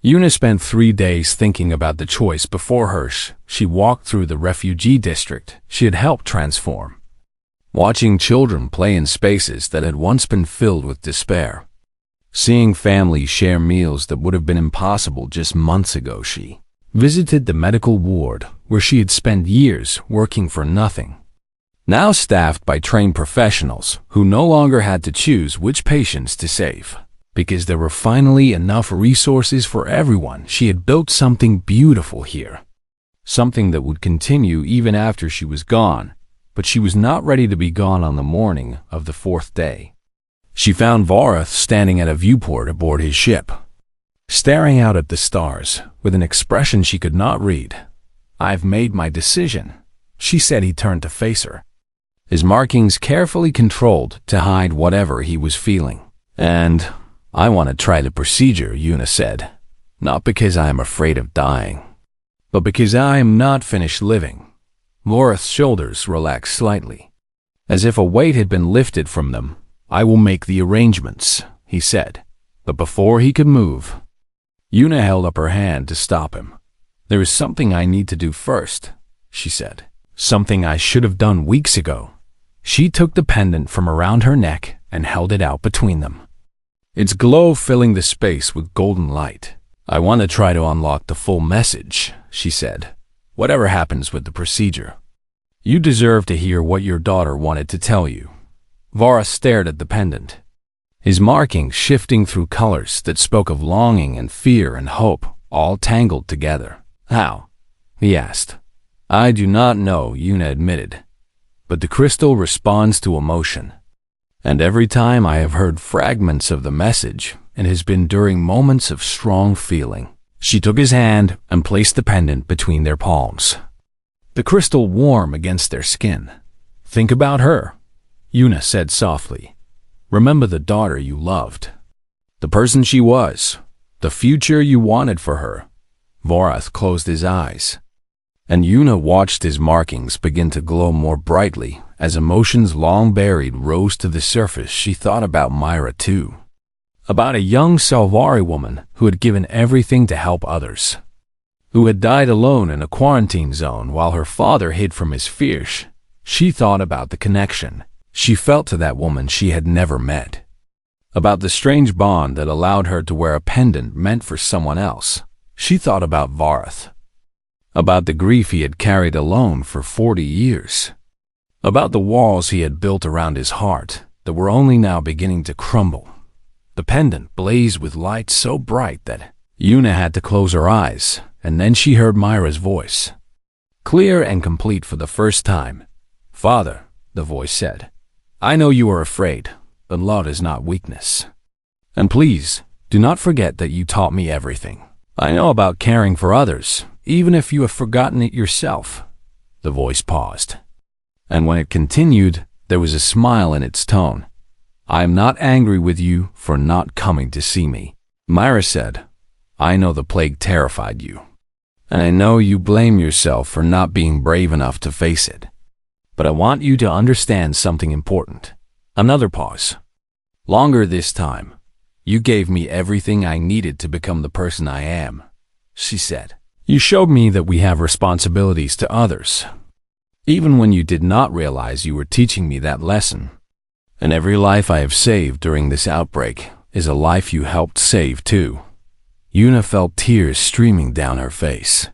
Una spent 3 days thinking about the choice before her. She walked through the refugee district she had helped transform, watching children play in spaces that had once been filled with despair, seeing families share meals that would have been impossible just months ago. She visited the medical ward where she had spent years working for nothing, now staffed by trained professionals who no longer had to choose which patients to save, because there were finally enough resources for everyone. She had built something beautiful here, something that would continue even after she was gone, but she was not ready to be gone on the morning of the 4th day. She found Varath standing at a viewport aboard his ship, staring out at the stars with an expression she could not read. "I've made my decision," she said. He turned to face her, his markings carefully controlled to hide whatever he was feeling. "And I want to try the procedure," Una said, "not because I am afraid of dying, but because I am not finished living." Varath's shoulders relaxed slightly, as if a weight had been lifted from them. "I will make the arrangements," he said, but before he could move, Una held up her hand to stop him. "There is something I need to do first," she said. "Something I should have done weeks ago." She took the pendant from around her neck and held it out between them, its glow filling the space with golden light. "I want to try to unlock the full message," she said, "whatever happens with the procedure. You deserve to hear what your daughter wanted to tell you." Varath stared at the pendant, his markings shifting through colors that spoke of longing and fear and hope, all tangled together. "How?" he asked. "I do not know," Una admitted, "but the crystal responds to emotion. And every time I have heard fragments of the message, it has been during moments of strong feeling." She took his hand and placed the pendant between their palms, the crystal warm against their skin. "Think about her," Una said softly. "Remember the daughter you loved, the person she was, the future you wanted for her." Varath closed his eyes, and Una watched his markings begin to glow more brightly as emotions long buried rose to the surface. She thought about Myra too, about a young Salvari woman who had given everything to help others, who had died alone in a quarantine zone while her father hid from his fears. She thought about the connection she felt to that woman she had never met, about the strange bond that allowed her to wear a pendant meant for someone else. She thought about Varath, about the grief he had carried alone for 40 years, about the walls he had built around his heart that were only now beginning to crumble. The pendant blazed with light so bright that Una had to close her eyes, and then she heard Myra's voice, clear and complete for the first time. "Father," the voice said, "I know you are afraid, but love is not weakness. And please, do not forget that you taught me everything I know about caring for others, even if you have forgotten it yourself." The voice paused, and when it continued, there was a smile in its tone. "I am not angry with you for not coming to see me." Myra said, "I know the plague terrified you, and I know you blame yourself for not being brave enough to face it. But I want you to understand something important." Another pause. "Longer this time. You gave me everything I needed to become the person I am," she said. "You showed me that we have responsibilities to others, even when you did not realize you were teaching me that lesson. And every life I have saved during this outbreak is a life you helped save too." Una felt tears streaming down her face,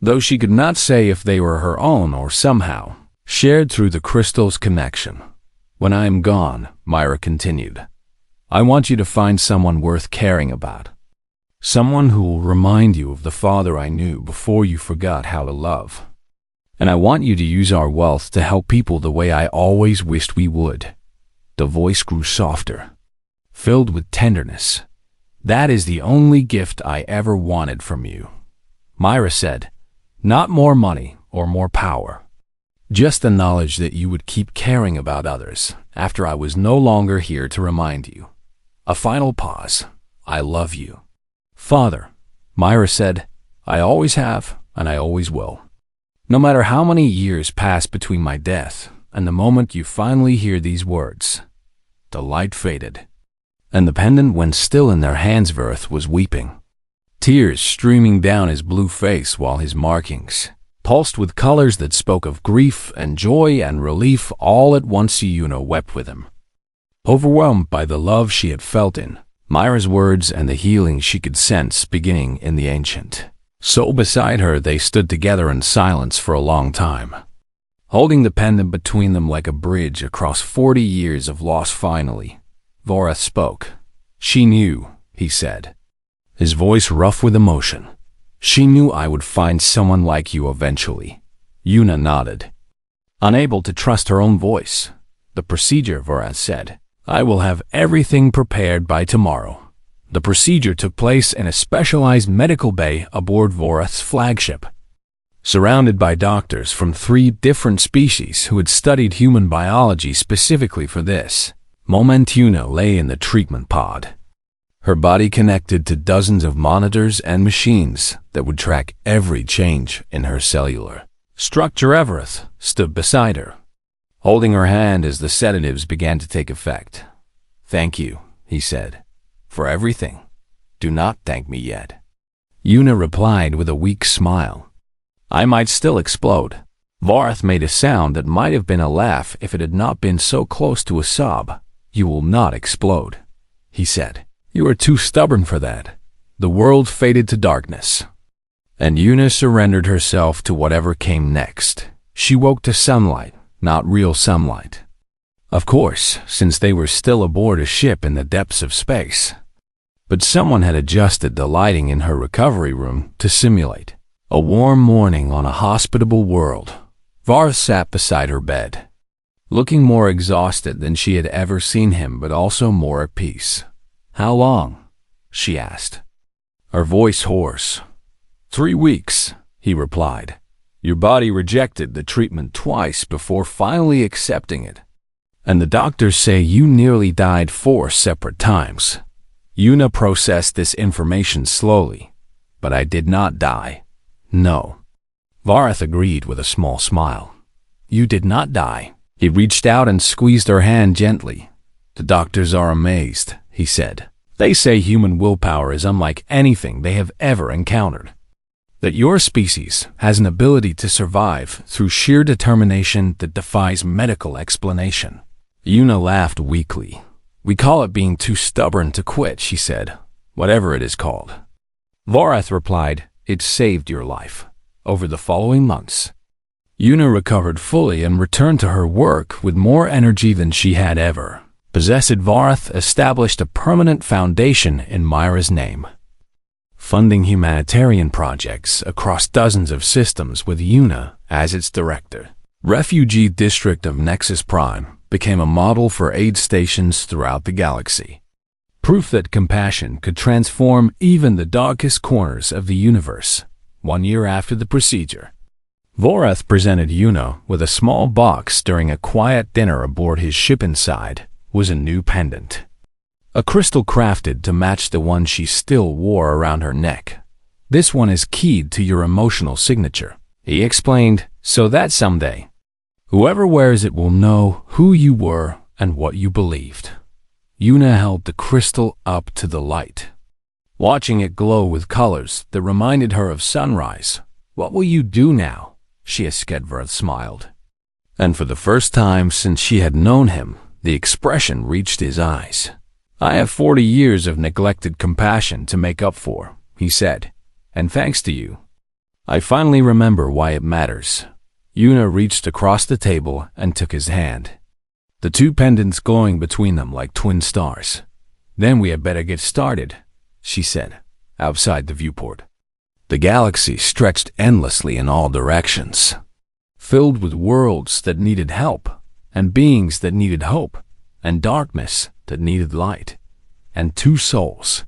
though she could not say if they were her own or somehow shared through the crystal's connection. "When I am gone," Myra continued, "I want you to find someone worth caring about, someone who will remind you of the father I knew before you forgot how to love. And I want you to use our wealth to help people the way I always wished we would." The voice grew softer, filled with tenderness. "That is the only gift I ever wanted from you," Myra said. "Not more money or more power. Just the knowledge that you would keep caring about others after I was no longer here to remind you." A final pause. "I love you, Father," Myra said. "I always have, and I always will. No matter how many years pass between my death and the moment you finally hear these words." The light faded, and the pendant went still in their hands. Verth was weeping. tears streaming down his blue face while his markings pulsed with colors that spoke of grief and joy and relief all at once. Yuna wept with him, overwhelmed by the love she had felt in Myra's words and the healing she could sense beginning in the ancient soul beside her. They stood together in silence for a long time, holding the pendant between them like a bridge across 40 years of loss. Finally, Vorath spoke. "She knew," he said, his voice rough with emotion. "She knew I would find someone like you eventually." Yuna nodded, unable to trust her own voice. "The procedure," Vorath said. "I will have everything prepared by tomorrow." The procedure took place in a specialized medical bay aboard Vorath's flagship, surrounded by doctors from 3 different species who had studied human biology specifically for this moment. Yuna lay in the treatment pod, her body connected to dozens of monitors and machines that would track every change in her cellular structure. Everett stood beside her, holding her hand as the sedatives began to take effect. "Thank you," he said, "for everything. Do not thank me yet." Yuna replied with a weak smile. "I might still explode." Vorath made a sound that might have been a laugh if it had not been so close to a sob. "You will not explode," he said. "You are too stubborn for that." The world faded to darkness, and Yuna surrendered herself to whatever came next. She woke to sunlight, not real sunlight, of course, since they were still aboard a ship in the depths of space. But someone had adjusted the lighting in her recovery room to simulate a warm morning on a hospitable world. Vorath sat beside her bed, looking more exhausted than she had ever seen him, but also more at peace. "How long?" she asked, her voice hoarse. 3 weeks, he replied. "Your body rejected the treatment twice before finally accepting it. And the doctors say you nearly died 4 separate times." Yuna processed this information slowly. "But I did not die." "No." Vorath agreed with a small smile. "You did not die." He reached out and squeezed her hand gently. "The doctors are amazed," he said. "They say human willpower is unlike anything they have ever encountered. That your species has an ability to survive through sheer determination that defies medical explanation." Yuna laughed weakly. "We call it being too stubborn to quit," she said. "Whatever it is called." Vorath replied, "It saved your life." Over the following months, Yuna recovered fully and returned to her work with more energy than she had ever possessed. Vorath established a permanent foundation in Myra's name, funding humanitarian projects across dozens of systems with Yuna as its director. Refugee District of Nexus Prime became a model for aid stations throughout the galaxy, proof that compassion could transform even the darkest corners of the universe. 1 year after the procedure, Vorath presented Yuna with a small box during a quiet dinner aboard his ship. Inside was a new pendant, a crystal crafted to match the one she still wore around her neck. "This one is keyed to your emotional signature," he explained, "so that someday, whoever wears it will know who you were and what you believed." Yuna held the crystal up to the light, watching it glow with colors that reminded her of sunrise. "What will you do now?" she asked. Vorath smiled, and for the first time since she had known him, the expression reached his eyes. "I have 40 years of neglected compassion to make up for," he said, "and thanks to you, I finally remember why it matters." Yuna reached across the table and took his hand, the 2 pendants glowing between them like twin stars. "Then we had better get started," she said, outside the viewport. The galaxy stretched endlessly in all directions, filled with worlds that needed help, and beings that needed hope, and darkness that needed light, and 2 souls,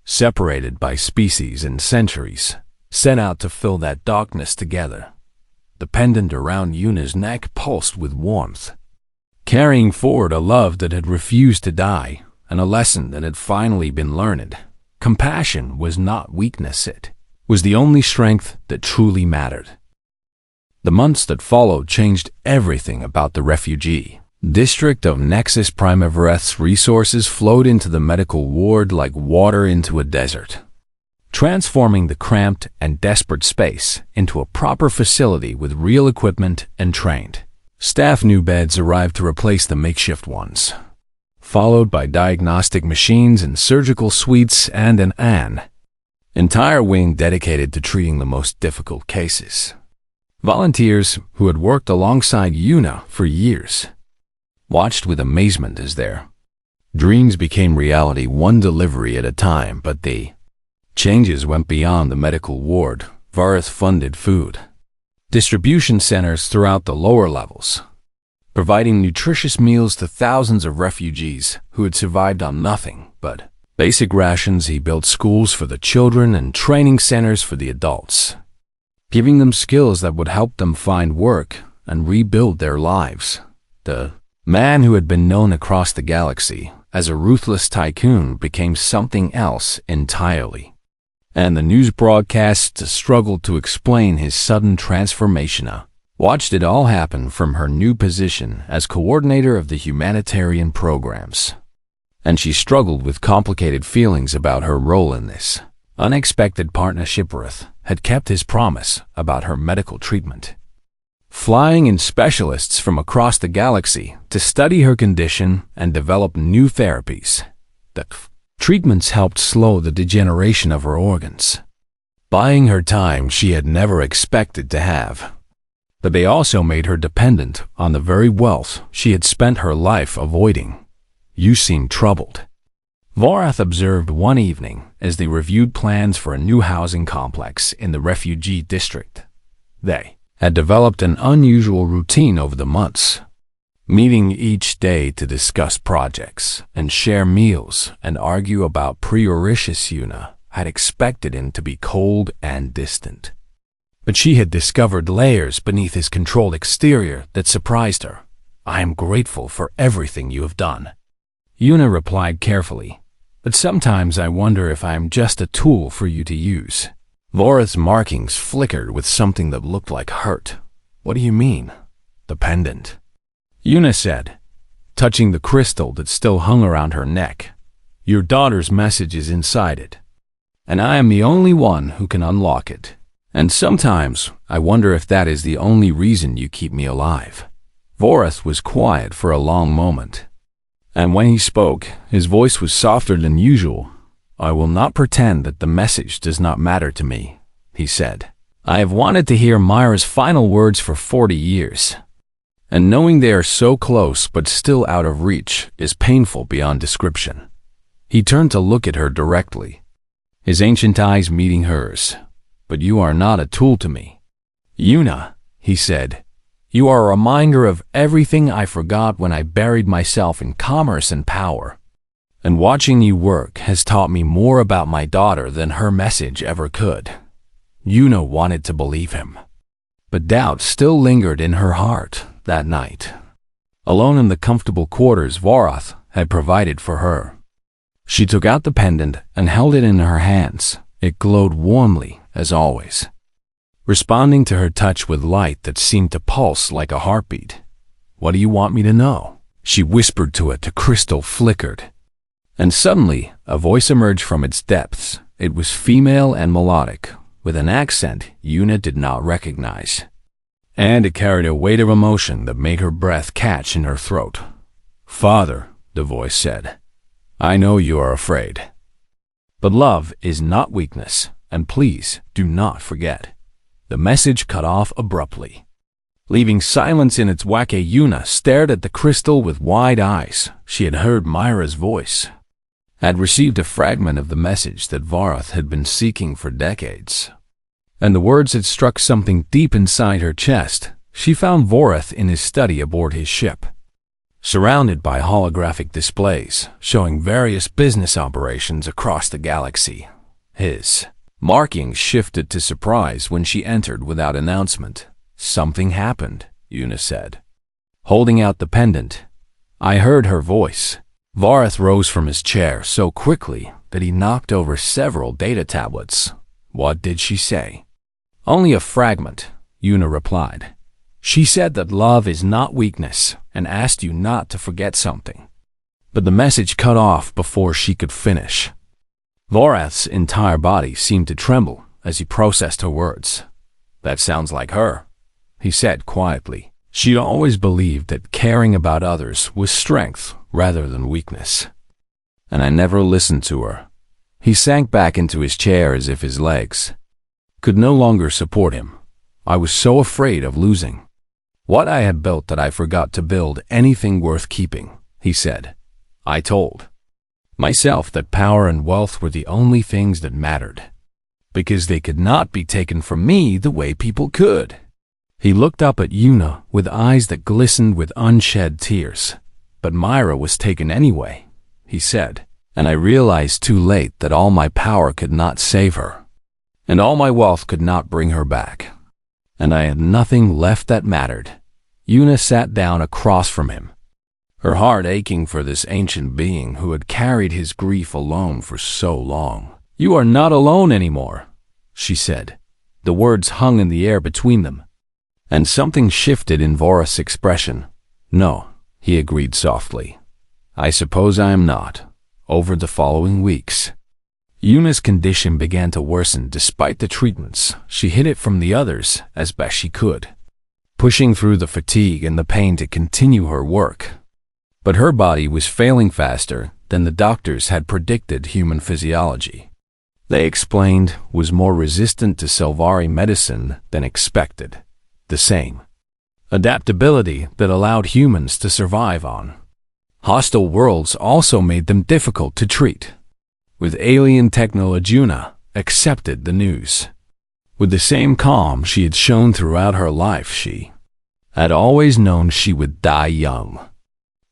separated by species and centuries, set out to fill that darkness together. The pendant around Yuna's neck pulsed with warmth, carrying forward a love that had refused to die, and a lesson that had finally been learned. Compassion was not weakness, it was the only strength that truly mattered. The months that followed changed everything about the refugee district of Nexus Prime. Evereth's resources flowed into the medical ward like water into a desert. transforming the cramped and desperate space into a proper facility with real equipment and trained staff. New beds arrived to replace the makeshift ones, followed by diagnostic machines and surgical suites and an entire wing dedicated to treating the most difficult cases. Volunteers who had worked alongside Yuna for years watched with amazement as their dreams became reality, one delivery at a time. But the changes went beyond the medical ward. Vareth funded food distribution centers throughout the lower levels, providing nutritious meals to thousands of refugees who had survived on nothing but basic rations. He built schools for the children and training centers for the adults, giving them skills that would help them find work and rebuild their lives. The man who had been known across the galaxy as a ruthless tycoon became something else entirely, and the news broadcasts struggled to explain his sudden transformation. Watched it all happen from her new position as coordinator of the humanitarian programs, and she struggled with complicated feelings about her role in this unexpected partnership. Vareth had kept his promise about her medical treatment, flying in specialists from across the galaxy to study her condition and develop new therapies. The treatments helped slow the degeneration of her organs, buying her time she had never expected to have. But they also made her dependent on the very wealth she had spent her life avoiding. You seem troubled, Vareth observed one evening as they reviewed plans for a new housing complex in the refugee district. They had developed an unusual routine over the months, meeting each day to discuss projects and share meals and argue about priorities. Yuna had expected him to be cold and distant, but she had discovered layers beneath his controlled exterior that surprised her. I am grateful for everything you have done, Yuna replied carefully, but sometimes I wonder if I am just a tool for you to use. Vareth's markings flickered with something that looked like hurt. What do you mean? The pendant, Yuna said, touching the crystal that still hung around her neck. Your daughter's message is inside it, and I am the only one who can unlock it. And sometimes I wonder if that is the only reason you keep me alive. Vareth was quiet for a long moment, and when he spoke, his voice was softer than usual. I will not pretend that the message does not matter to me, he said. I have wanted to hear Myra's final words for 40 years, and knowing they are so close but still out of reach is painful beyond description. He turned to look at her directly, his ancient eyes meeting hers. But you are not a tool to me, Yuna, he said. You are a reminder of everything I forgot when I buried myself in commerce and power. And watching you work has taught me more about my daughter than her message ever could. Yuna wanted to believe him, but doubt still lingered in her heart that night. Alone in the comfortable quarters Vareth had provided for her, she took out the pendant and held it in her hands. It glowed warmly, as always, responding to her touch with light that seemed to pulse like a heartbeat. What do you want me to know? She whispered to it. The crystal flickered, and suddenly a voice emerged from its depths. It was female and melodic, with an accent Yuna did not recognize, and it carried a weight of emotion that made her breath catch in her throat. Father, the voice said, I know you are afraid, but love is not weakness, and please do not forget. The message cut off abruptly, leaving silence in its wake. Yuna stared at the crystal with wide eyes. She had heard Myra's voice, had received a fragment of the message that Vareth had been seeking for decades, and the words had struck something deep inside her chest. She found Vareth in his study aboard his ship, surrounded by holographic displays showing various business operations across the galaxy. His markings shifted to surprise when she entered without announcement. Something happened, Yuna said, holding out the pendant. I heard her voice. Vareth rose from his chair so quickly that he knocked over several data tablets. What did she say? Only a fragment, Yuna replied. She said that love is not weakness and asked you not to forget something. But the message cut off before she could finish. Vorath's entire body seemed to tremble as he processed her words. "That sounds like her," he said quietly. She'd always believed that caring about others was strength rather than weakness. And I never listened to her. He sank back into his chair as if his legs could no longer support him. I was so afraid of losing what I had built that I forgot to build anything worth keeping, he said. I told myself that power and wealth were the only things that mattered, because they could not be taken from me the way people could. He looked up at Una with eyes that glistened with unshed tears. But Myra was taken anyway, he said, and I realized too late that all my power could not save her, and all my wealth could not bring her back, and I had nothing left that mattered. Una sat down across from him, her heart aching for this ancient being who had carried his grief alone for so long. "You are not alone anymore," she said. The words hung in the air between them, and something shifted in Vorath's expression. "No," he agreed softly. "I suppose I am not." Over the following weeks, Una's condition began to worsen despite the treatments. She hid it from the others as best she could, pushing through the fatigue and the pain to continue her work. But her body was failing faster than the doctors had predicted. Human physiology, they explained, was more resistant to Selvari medicine than expected. The same adaptability that allowed humans to survive on hostile worlds also made them difficult to treat. With alien technology, Una accepted the news. With the same calm she had shown throughout her life, she had always known she would die young.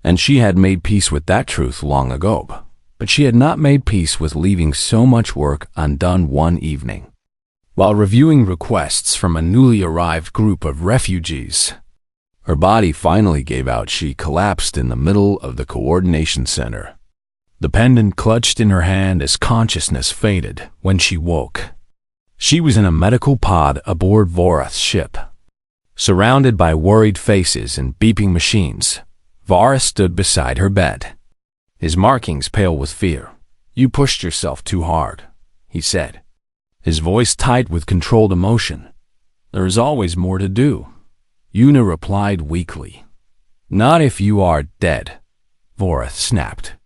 And she had made peace with that truth long ago. But she had not made peace with leaving so much work undone one evening. While reviewing requests from a newly arrived group of refugees, her body finally gave out. She collapsed in the middle of the coordination center, the pendant clutched in her hand as consciousness faded. When she woke, she was in a medical pod aboard Vorath's ship. Surrounded by worried faces and beeping machines, Vorath stood beside her bed, his markings pale with fear. "You pushed yourself too hard," he said, his voice tight with controlled emotion. "There is always more to do." Una replied weakly. "Not if you are dead," Vorath snapped,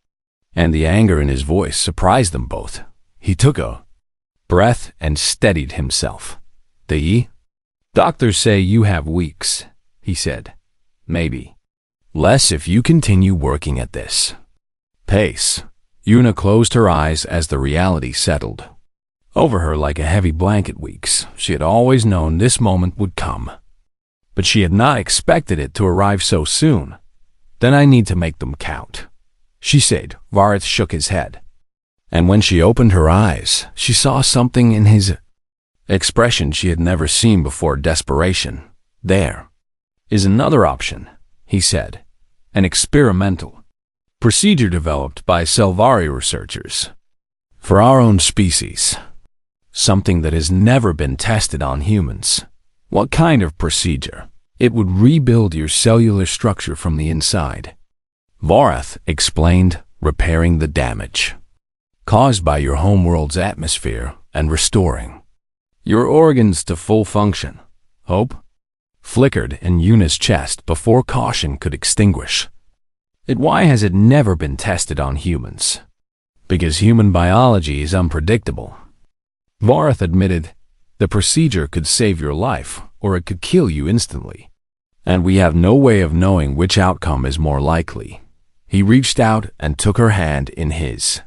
and the anger in his voice surprised them both. He took a breath and steadied himself. "The doctors say you have weeks," he said. "Maybe less if you continue working at this pace." Una closed her eyes as the reality settled over her like a heavy blanket. Weeks. She had always known this moment would come, but she had not expected it to arrive so soon. "Then I need to make them count," she said. Vorath shook his head, and when she opened her eyes, she saw something in his expression she had never seen before: desperation. "There is another option," he said. "An experimental procedure developed by Selvari researchers for our own species. Something that has never been tested on humans." "What kind of procedure?" "It would rebuild your cellular structure from the inside," Vorath explained, "repairing the damage caused by your homeworld's atmosphere and restoring your organs to full function." Hope flickered in Una's chest before caution could extinguish it. "Why has it never been tested on humans?" "Because human biology is unpredictable," Vorath admitted. "The procedure could save your life, or it could kill you instantly, and we have no way of knowing which outcome is more likely." He reached out and took her hand in his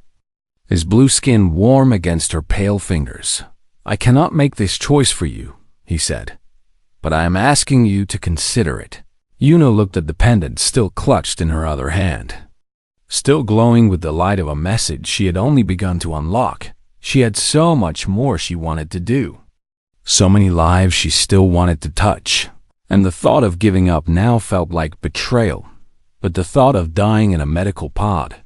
blue skin warm against her pale fingers. "I cannot make this choice for you," he said, "but I am asking you to consider it." Una looked at the pendant still clutched in her other hand, still glowing with the light of a message she had only begun to unlock. She had so much more she wanted to do, so many lives she still wanted to touch, and the thought of giving up now felt like betrayal. But the thought of dying in a medical pod,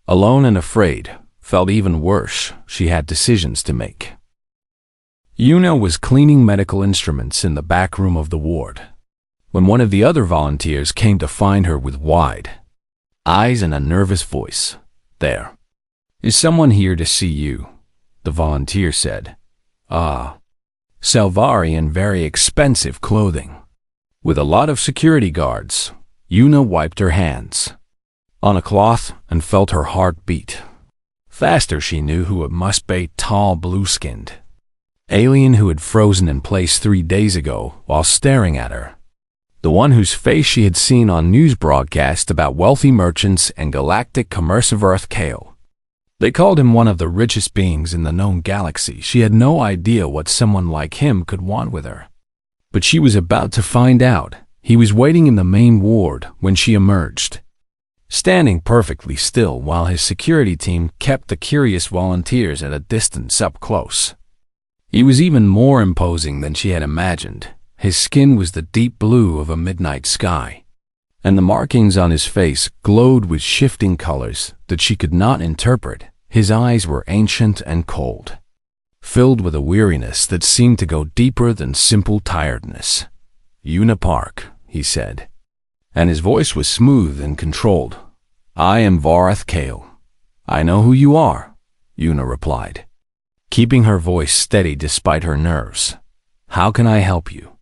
alone and afraid, felt even worse. She had decisions to make. Una was cleaning medical instruments in the back room of the ward when one of the other volunteers came to find her with wide eyes and a nervous voice. "There "Is someone here to see you?" the volunteer said. "Ah, Salvari in very expensive clothing." With a lot of security guards, Yuna wiped her hands on a cloth and felt her heart beat. Faster she knew who it must be, tall, blue-skinned alien who had frozen in place 3 days ago while staring at her. The one whose face she had seen on news broadcasts about wealthy merchants and galactic commerce of Earth Kale. They called him one of the richest beings in the known galaxy. She had no idea what someone like him could want with her. But she was about to find out. He was waiting in the main ward when she emerged, standing perfectly still while his security team kept the curious volunteers at a distance up close. He was even more imposing than she had imagined. His skin was the deep blue of a midnight sky, and the markings on his face glowed with shifting colors that she could not interpret. His eyes were ancient and cold, filled with a weariness that seemed to go deeper than simple tiredness. "Yuna Park," he said, and his voice was smooth and controlled. "I am Varath Kale." "I know who you are," Yuna replied, keeping her voice steady despite her nerves. "How can I help you?"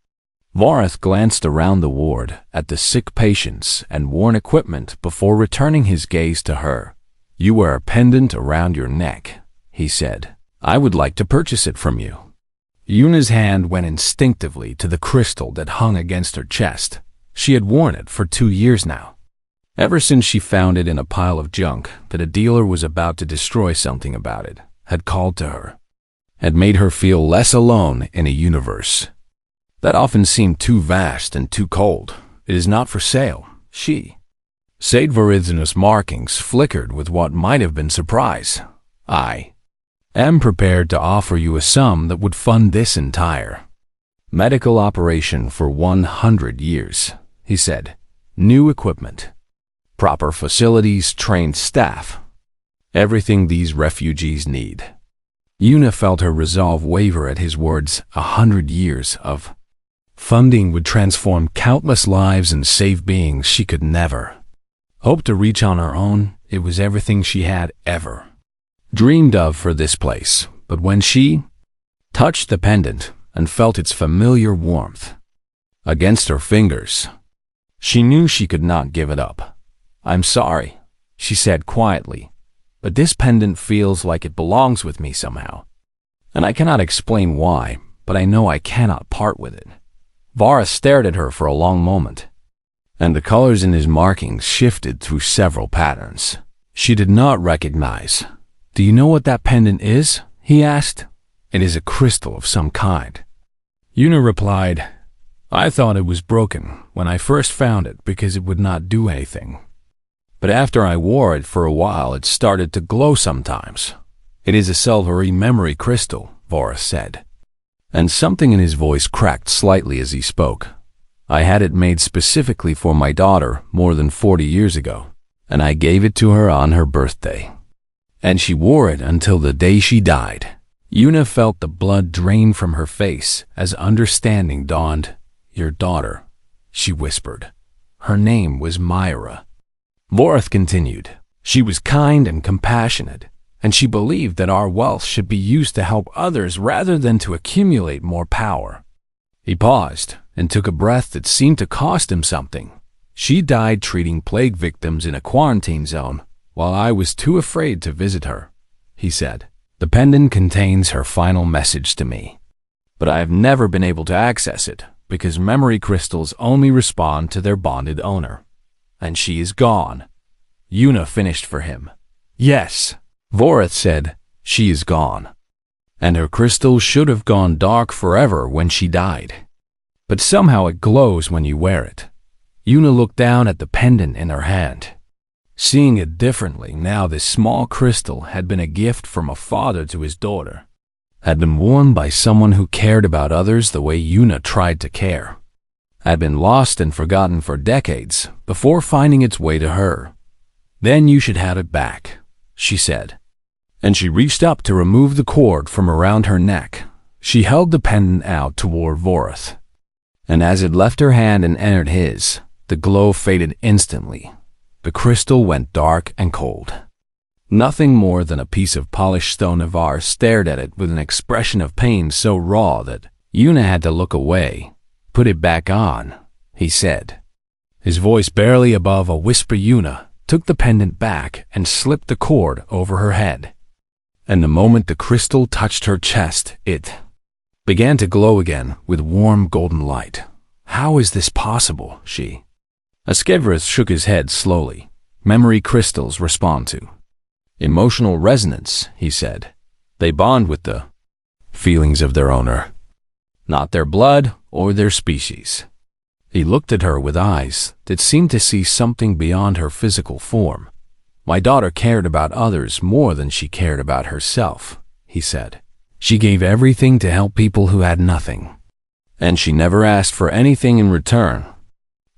Varath glanced around the ward at the sick patients and worn equipment before returning his gaze to her. "You wear a pendant around your neck," he said. "I would like to purchase it from you." Yuna's hand went instinctively to the crystal that hung against her chest. She had worn it for 2 years now, ever since she found it in a pile of junk that a dealer was about to destroy. Something about it had called to her, had made her feel less alone in a universe that often seemed too vast and too cold. "It is not for sale," she said. Varizinous markings flickered with what might have been surprise. "I am prepared to offer you a sum that would fund this entire medical operation for 100 years, he said. "New equipment, proper facilities, trained staff, everything these refugees need." Yuna felt her resolve waver at his words. 100 years of funding would transform countless lives and save beings she could never hope to reach on her own. It was everything she had ever dreamed of for this place. But when she touched the pendant and felt its familiar warmth against her fingers, she knew she could not give it up. "I'm sorry," she said quietly, "but this pendant feels like it belongs with me somehow, and I cannot explain why, but I know I cannot part with it." Vara stared at her for a long moment, and the colors in his markings shifted through several patterns she did not recognize. "Do you know what that pendant is?" he asked. "It is a crystal of some kind." Yuna replied, "I thought it was broken when I first found it because it would not do anything. But after I wore it for a while, it started to glow sometimes." "It is a silvery memory crystal," Vara said, and something in his voice cracked slightly as he spoke. "I had it made specifically for my daughter more than 40 years ago, and I gave it to her on her birthday. And she wore it until the day she died." Yuna felt the blood drain from her face as understanding dawned. "Your daughter," she whispered. "Her name was Myra." Vorath continued. "She was kind and compassionate, and she believed that our wealth should be used to help others rather than to accumulate more power." He paused and took a breath that seemed to cost him something. "She died treating plague victims in a quarantine zone while I was too afraid to visit her," he said. "The pendant contains her final message to me, but I have never been able to access it because memory crystals only respond to their bonded owner. And she is gone." Yuna finished for him. "Yes," Vorath said, "she is gone. And her crystal should have gone dark forever when she died. But somehow it glows when you wear it." Yuna looked down at the pendant in her hand, seeing it differently now. This small crystal had been a gift from a father to his daughter, had been worn by someone who cared about others the way Yuna tried to care, had been lost and forgotten for decades before finding its way to her. "Then you should have it back," she said, and she reached up to remove the cord from around her neck. She held the pendant out toward Vorath, and as it left her hand and entered his, the glow faded instantly. The crystal went dark and cold. Nothing more than a piece of polished stone. Ivar stared at it with an expression of pain so raw that Yuna had to look away. "Put it back on," he said. His voice barely above a whisper. Yuna took the pendant back and slipped the cord over her head. And the moment the crystal touched her chest, it began to glow again with warm golden light. "How is this possible?" Askevris shook his head slowly. "Memory crystals respond to emotional resonance," he said. "They bond with the feelings of their owner, not their blood or their species." He looked at her with eyes that seemed to see something beyond her physical form. "My daughter cared about others more than she cared about herself," he said. "She gave everything to help people who had nothing. And she never asked for anything in return.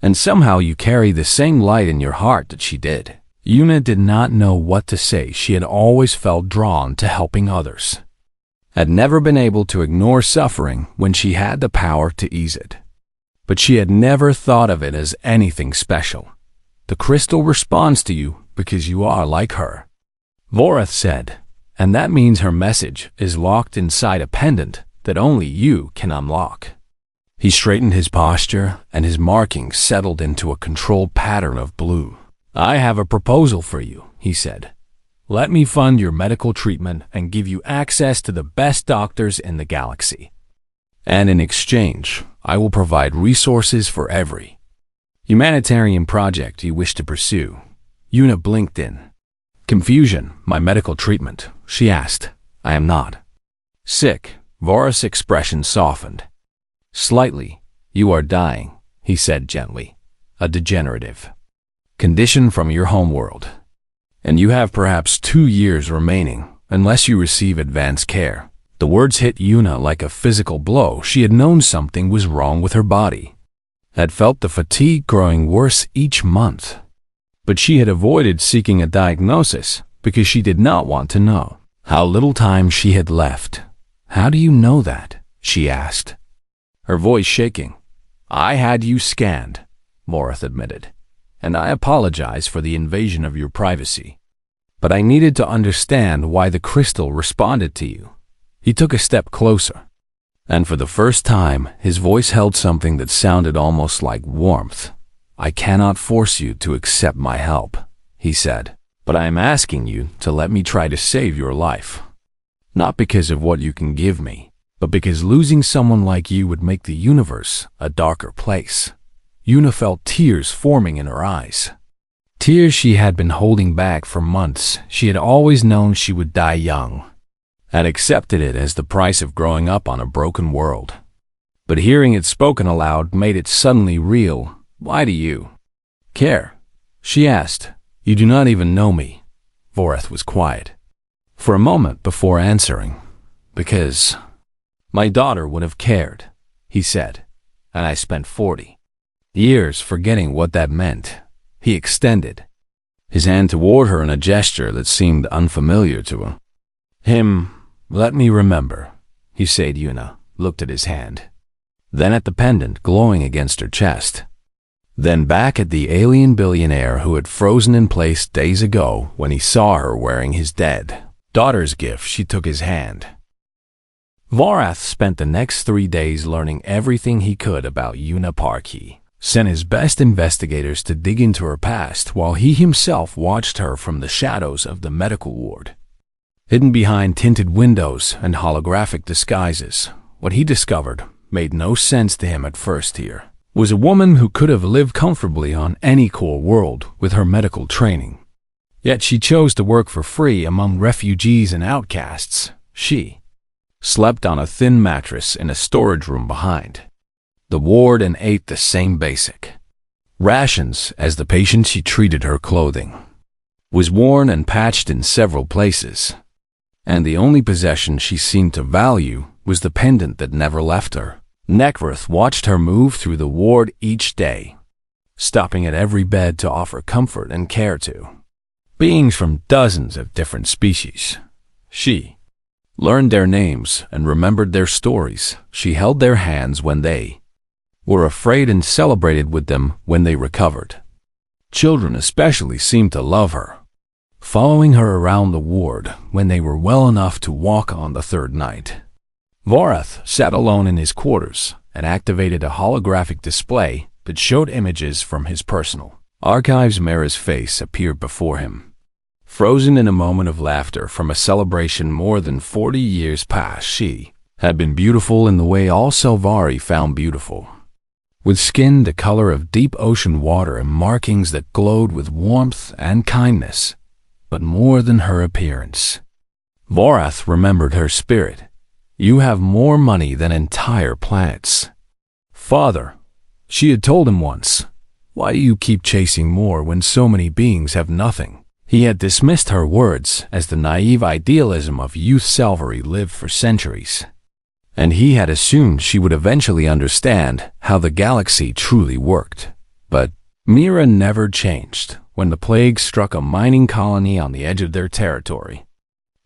And somehow you carry the same light in your heart that she did." Yuna did not know what to say. She had always felt drawn to helping others, had never been able to ignore suffering when she had the power to ease it. But she had never thought of it as anything special. "The crystal responds to you because you are like her," Vorath said, "and that means her message is locked inside a pendant that only you can unlock." He straightened his posture, and his markings settled into a controlled pattern of blue. "I have a proposal for you," he said. "Let me fund your medical treatment and give you access to the best doctors in the galaxy. And in exchange, I will provide resources for every humanitarian project you wish to pursue." Yuna blinked in confusion. "My medical treatment?" she asked. "I am not sick." Vorath's expression softened slightly. "You are dying," he said gently. "A degenerative condition from your homeworld. And you have perhaps 2 years remaining, unless you receive advanced care." The words hit Yuna like a physical blow. She had known something was wrong with her body, had felt the fatigue growing worse each month. But she had avoided seeking a diagnosis because she did not want to know how little time she had left. "How do you know that?" she asked, her voice shaking. "I had you scanned," Vorath admitted, "and I apologize for the invasion of your privacy. But I needed to understand why the crystal responded to you." He took a step closer, and for the first time, his voice held something that sounded almost like warmth. "I cannot force you to accept my help," he said, "but I am asking you to let me try to save your life. Not because of what you can give me, but because losing someone like you would make the universe a darker place." Yuna felt tears forming in her eyes. Tears she had been holding back for months. She had always known she would die young, had accepted it as the price of growing up on a broken world. But hearing it spoken aloud made it suddenly real. "Why do you care?" she asked. "You do not even know me." Vorath was quiet for a moment before answering. "Because my daughter would have cared," he said, "and I spent 40 years forgetting what that meant." He extended his hand toward her in a gesture that seemed unfamiliar to him. "Let me remember," he said. Yuna looked at his hand, then at the pendant glowing against her chest, then back at the alien billionaire who had frozen in place days ago when he saw her wearing his dead daughter's gift. She took his hand. Vorath spent the next 3 days learning everything he could about Yuna Park. He sent his best investigators to dig into her past while he himself watched her from the shadows of the medical ward. Hidden behind tinted windows and holographic disguises, what he discovered made no sense to him at first. Here was a woman who could have lived comfortably on any core world with her medical training. Yet she chose to work for free among refugees and outcasts. She slept on a thin mattress in a storage room behind the ward and ate the same basic rations as the patient she treated. Her clothing was worn and patched in several places, and the only possession she seemed to value was the pendant that never left her. Nekvrith watched her move through the ward each day, stopping at every bed to offer comfort and care to beings from dozens of different species. She learned their names and remembered their stories. She held their hands when they were afraid and celebrated with them when they recovered. Children especially seemed to love her. following her around the ward when they were well enough to walk on the third night. Vorath sat alone in his quarters and activated a holographic display that showed images from his personal archives. Mira's face appeared before him, frozen in a moment of laughter from a celebration more than 40 years past. She had been beautiful in the way all Selvari found beautiful, with skin the color of deep ocean water and markings that glowed with warmth and kindness. But more than her appearance, Vorath remembered her spirit. You have more money than entire planets. Father, she had told him once, why do you keep chasing more when so many beings have nothing? He had dismissed her words as the naive idealism of youth. Selvari lived for centuries, and he had assumed she would eventually understand how the galaxy truly worked. But Mira never changed. When the plague struck a mining colony on the edge of their territory,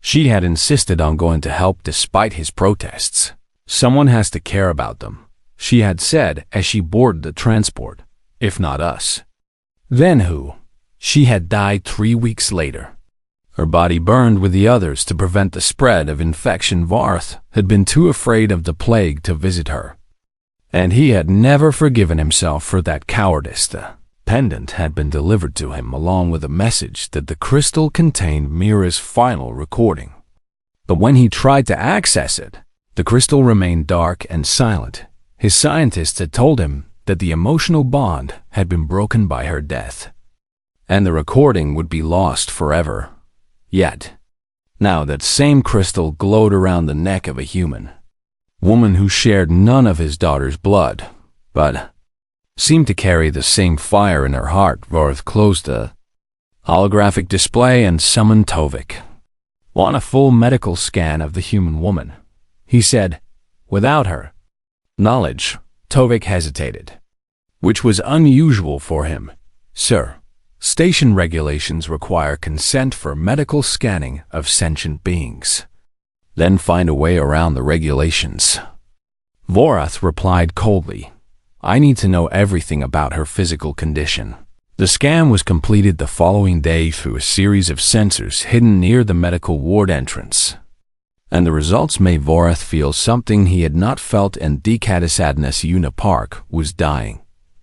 she had insisted on going to help despite his protests. Someone has to care about them, she had said as she boarded the transport. If not us, then who? She had died 3 weeks later. Her body burned with the others to prevent the spread of infection. Vorath had been too afraid of the plague to visit her, and he had never forgiven himself for that cowardice. The pendant had been delivered to him along with a message that the crystal contained Mira's final recording. But when he tried to access it, the crystal remained dark and silent. His scientists had told him that the emotional bond had been broken by her death, and the recording would be lost forever. Yet, now that same crystal glowed around the neck of a human woman who shared none of his daughter's blood, but seemed to carry the same fire in her heart. Vorath closed the holographic display and summoned Tovik. Want a full medical scan of the human woman, he said. Without her knowledge, Tovik hesitated, which was unusual for him. Sir, station regulations require consent for medical scanning of sentient beings. Then find a way around the regulations. Vorath replied coldly. I need to know everything about her physical condition. The scan was completed the following day through a series of sensors hidden near the medical ward entrance, and the results made Vorath feel something he had not felt in decades. Sadness. Una Park was dying.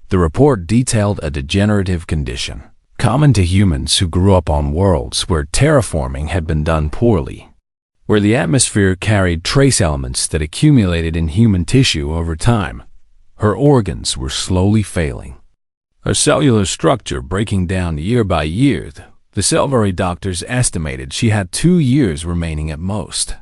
The report detailed a degenerative condition, common to humans who grew up on worlds where terraforming had been done poorly, where the atmosphere carried trace elements that accumulated in human tissue over time. Her organs were slowly failing, her cellular structure breaking down year by year. The Selvari doctors estimated she had 2 years remaining at most,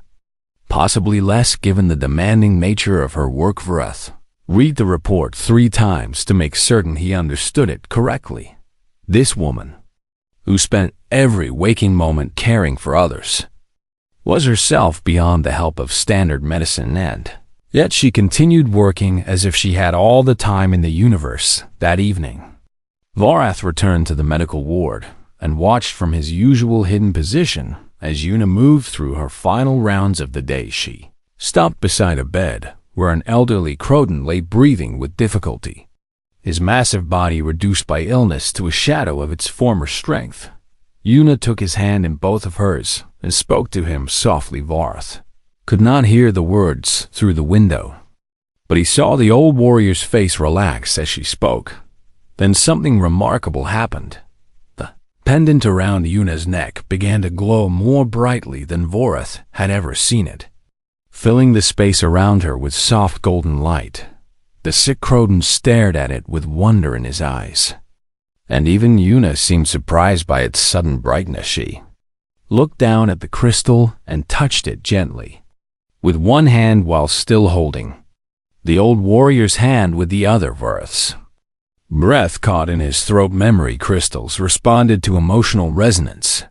possibly less given the demanding nature of her work. Vorath read the report 3 times to make certain he understood it correctly. This woman, who spent every waking moment caring for others, was herself beyond the help of standard medicine, and yet she continued working as if she had all the time in the universe. That evening, Vorath returned to the medical ward and watched from his usual hidden position as Una moved through her final rounds of the day. She stopped beside a bed where an elderly Croton lay breathing with difficulty, his massive body reduced by illness to a shadow of its former strength. Una took his hand in both of hers and spoke to him softly. Vorath could not hear the words through the window, but he saw the old warrior's face relax as she spoke. Then something remarkable happened. The pendant around Una's neck began to glow more brightly than Vorath had ever seen it, filling the space around her with soft golden light. The sick Croton stared at it with wonder in his eyes, and even Una seemed surprised by its sudden brightness. She looked down at the crystal and touched it gently, with one hand while still holding the old warrior's hand with the other. Vorath's breath caught in his throat. Memory crystals responded to emotional resonance,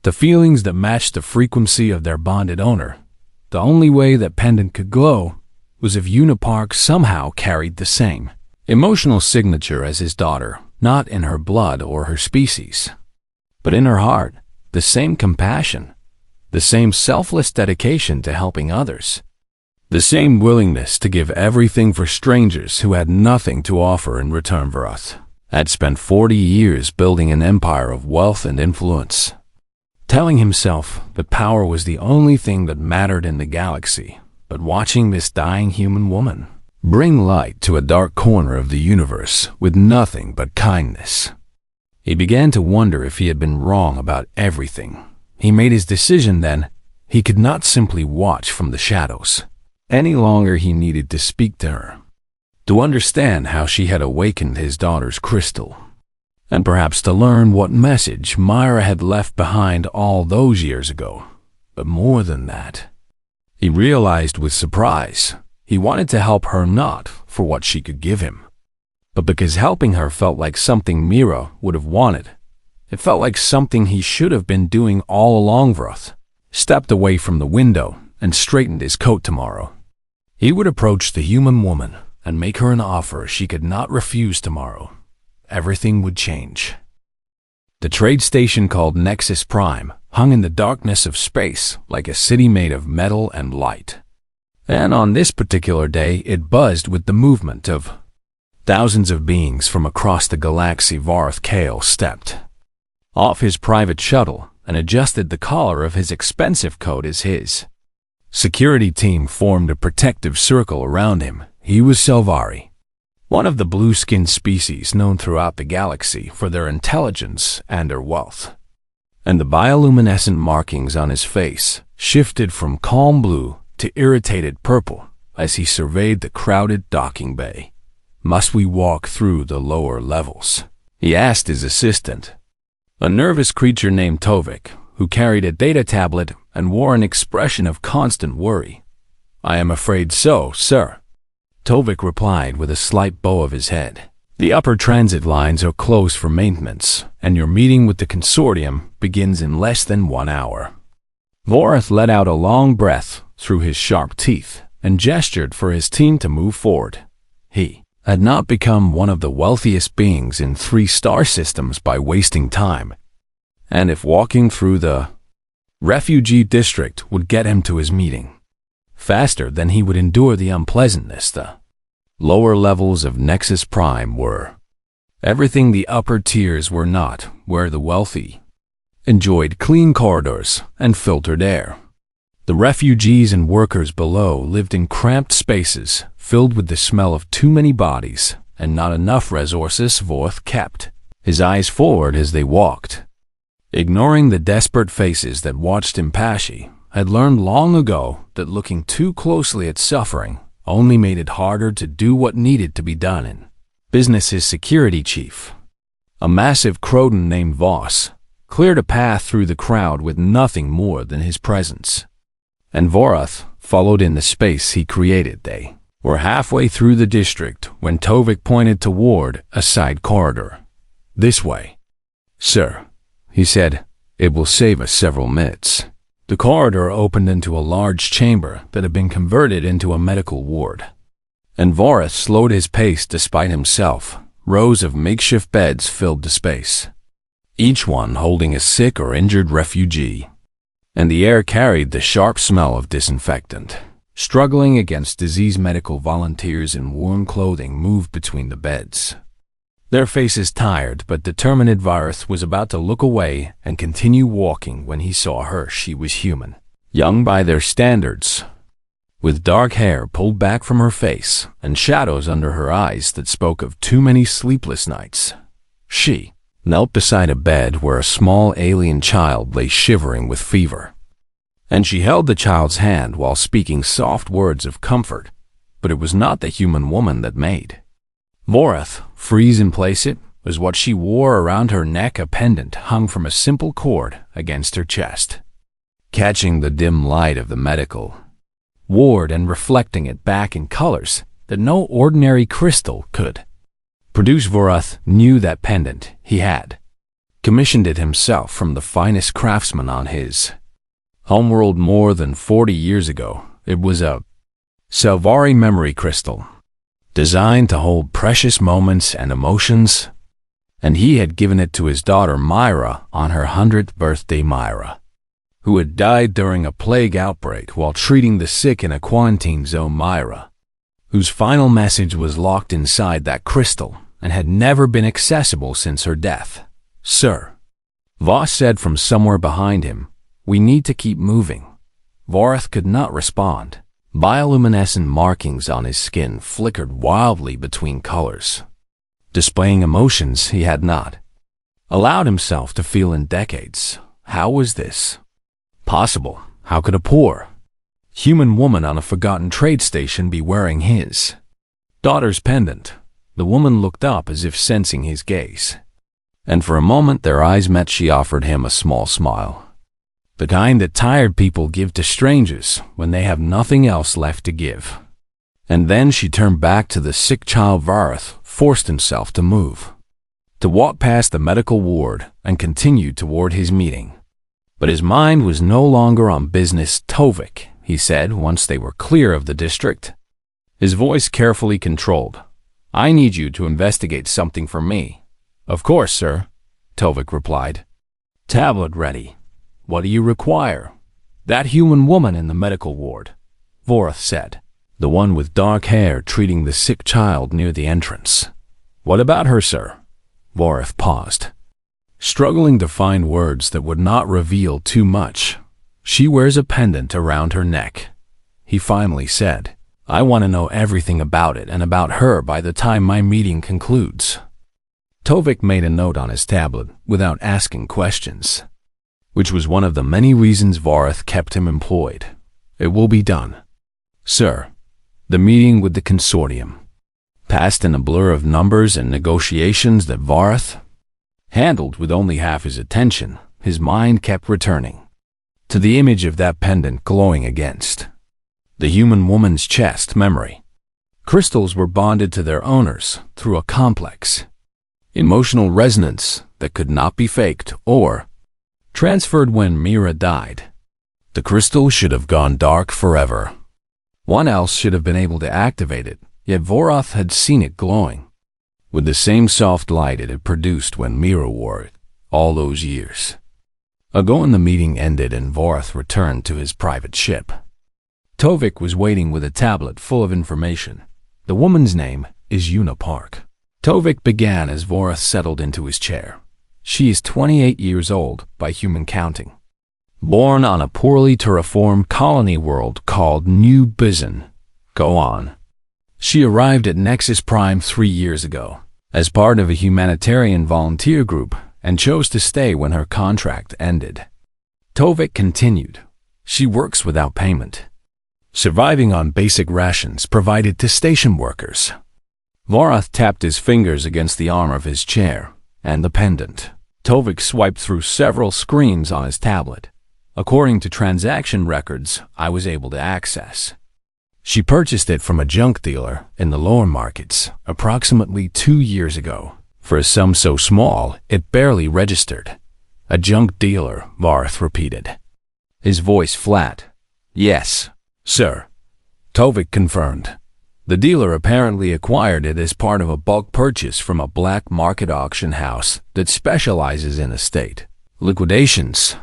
the feelings that matched the frequency of their bonded owner. The only way that pendant could glow was if Una Park somehow carried the same emotional signature as his daughter, not in her blood or her species, but in her heart. The same compassion, the same selfless dedication to helping others, the same willingness to give everything for strangers who had nothing to offer in return. Vorath had spent 40 years building an empire of wealth and influence, telling himself that power was the only thing that mattered in the galaxy. But watching this dying human woman bring light to a dark corner of the universe with nothing but kindness, he began to wonder if he had been wrong about everything. He made his decision then. He could not simply watch from the shadows. Any longer he needed to speak to her, to understand how she had awakened his daughter's crystal, and perhaps to learn what message Myra had left behind all those years ago. But more than that, he realized with surprise, he wanted to help her not for what she could give him, but because helping her felt like something Myra would have wanted. It felt like something he should have been doing all along. Vroth stepped away from the window and straightened his coat. Tomorrow, he would approach the human woman and make her an offer she could not refuse. Tomorrow, everything would change. The trade station called Nexus Prime hung in the darkness of space like a city made of metal and light. And on this particular day, it buzzed with the movement of thousands of beings from across the galaxy. Varth Kale stepped off his private shuttle and adjusted the collar of his expensive coat as his security team formed a protective circle around him. He was Selvari, one of the blue-skinned species known throughout the galaxy for their intelligence and their wealth. And the bioluminescent markings on his face shifted from calm blue to irritated purple as he surveyed the crowded docking bay. "Must we walk through the lower levels?" he asked his assistant, a nervous creature named Tovik, who carried a data tablet and wore an expression of constant worry. "I am afraid so, sir," Tovik replied with a slight bow of his head. "The upper transit lines are closed for maintenance, and your meeting with the consortium begins in less than 1 hour." Vorath let out a long breath through his sharp teeth and gestured for his team to move forward. He had not become one of the wealthiest beings in 3 star systems by wasting time, and if walking through the refugee district would get him to his meeting faster than he would endure the unpleasantness, the lower levels of Nexus Prime were everything the upper tiers were not, where the wealthy enjoyed clean corridors and filtered air. The refugees and workers below lived in cramped spaces filled with the smell of too many bodies and not enough resources. Vorth kept his eyes forward as they walked, ignoring the desperate faces that watched him. Pashi had learned long ago that looking too closely at suffering only made it harder to do what needed to be done in business. His security chief, a massive Croton named Voss, cleared a path through the crowd with nothing more than his presence, and Vorath followed in the space he created. They were halfway through the district when Tovik pointed toward a side corridor. "This way, sir," he said. "It will save us several minutes." The corridor opened into a large chamber that had been converted into a medical ward, and Vorath slowed his pace despite himself. Rows of makeshift beds filled the space, each one holding a sick or injured refugee, and the air carried the sharp smell of disinfectant. Struggling against disease, medical volunteers in worn clothing moved between the beds, their faces tired but determined. Varth was about to look away and continue walking when he saw her. She was human, young by their standards, with dark hair pulled back from her face and shadows under her eyes that spoke of too many sleepless nights. She knelt beside a bed where a small alien child lay shivering with fever, and she held the child's hand while speaking soft words of comfort. But it was not the human woman that made Vorath freeze in place. It was what she wore around her neck, a pendant hung from a simple cord against her chest, catching the dim light of the medical ward and reflecting it back in colors that no ordinary crystal could produce. Vorath knew that pendant. He had commissioned it himself from the finest craftsman on his homeworld more than 40 years ago. It was a Selvari memory crystal, designed to hold precious moments and emotions, and he had given it to his daughter Myra on her 100th birthday. Myra, who had died during a plague outbreak while treating the sick in a quarantine zone. Myra, whose final message was locked inside that crystal and had never been accessible since her death. "Sir," Voss said from somewhere behind him. We need to keep moving. Vorath could not respond. Bioluminescent markings on his skin flickered wildly between colors, displaying emotions he had not allowed himself to feel in decades. How was this possible? How could a poor human woman on a forgotten trade station be wearing his daughter's pendant? The woman looked up as if sensing his gaze, and for a moment their eyes met. She offered him a small smile, the kind that tired people give to strangers when they have nothing else left to give. And then she turned back to the sick child. Vorath forced himself to move, to walk past the medical ward and continue toward his meeting. But his mind was no longer on business. Tovik, he said once they were clear of the district, his voice carefully controlled. I need you to investigate something for me. Of course, sir, Tovik replied. Tablet ready. What do you require? That human woman in the medical ward, Vorath said. The one with dark hair treating the sick child near the entrance. What about her, sir? Vorath paused, struggling to find words that would not reveal too much. She wears a pendant around her neck, he finally said. I want to know everything about it and about her by the time my meeting concludes. Tovik made a note on his tablet without asking questions, which was one of the many reasons Vorath kept him employed. It will be done, sir. The meeting with the consortium passed in a blur of numbers and negotiations that Vorath handled with only half his attention. His mind kept returning to the image of that pendant glowing against the human woman's chest. Memory crystals were bonded to their owners through a complex emotional resonance that could not be faked or transferred. When Mira died, the crystal should have gone dark forever. One else should have been able to activate it, yet Vorath had seen it glowing with the same soft light it had produced when Mira wore it all those years ago. And the meeting ended and Vorath returned to his private ship. Tovik was waiting with a tablet full of information. The woman's name is Una Park, Tovik began as Vorath settled into his chair. She is 28 years old by human counting. Born on a poorly terraformed colony world called New Bizon. Go on. She arrived at Nexus Prime 3 years ago as part of a humanitarian volunteer group and chose to stay when her contract ended. Tovik continued. She works without payment, surviving on basic rations provided to station workers. Vorath tapped his fingers against the arm of his chair and the pendant. Tovik swiped through several screens on his tablet. According to transaction records I was able to access, she purchased it from a junk dealer in the lower markets approximately 2 years ago for a sum so small it barely registered. A junk dealer, Vorath repeated, his voice flat. Yes, sir, Tovik confirmed. The dealer apparently acquired it as part of a bulk purchase from a black market auction house that specializes in estate liquidations.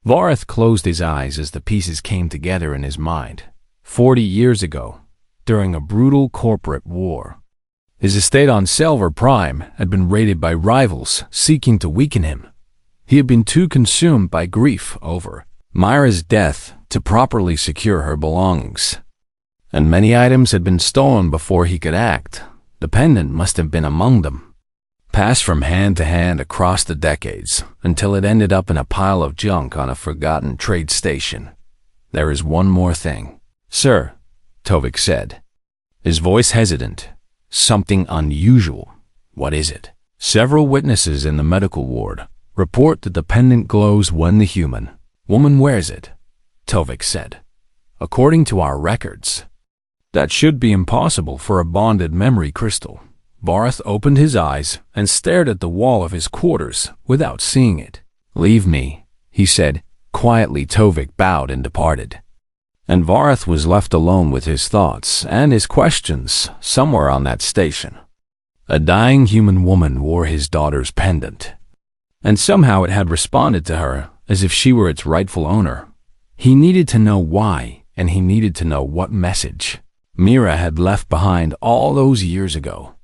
Vorath closed his eyes as the pieces came together in his mind. 40 years ago, during a brutal corporate war, his estate on Silver Prime had been raided by rivals seeking to weaken him. He had been too consumed by grief over Myra's death to properly secure her belongings, and many items had been stolen before he could act. The pendant must have been among them, passed from hand to hand across the decades until it ended up in a pile of junk on a forgotten trade station. There is one more thing, sir, Tovik said, his voice hesitant. Something unusual. What is it? Several witnesses in the medical ward report that the pendant glows when the human woman wears it, Tovik said. According to our records, that should be impossible for a bonded memory crystal. Vorath opened his eyes and stared at the wall of his quarters without seeing it. Leave me, he said. Quietly, Tovik bowed and departed. And Vorath was left alone with his thoughts and his questions somewhere on that station. A dying human woman wore his daughter's pendant, and somehow it had responded to her as if she were its rightful owner. He needed to know why, and he needed to know what message Mira had left behind all those years ago.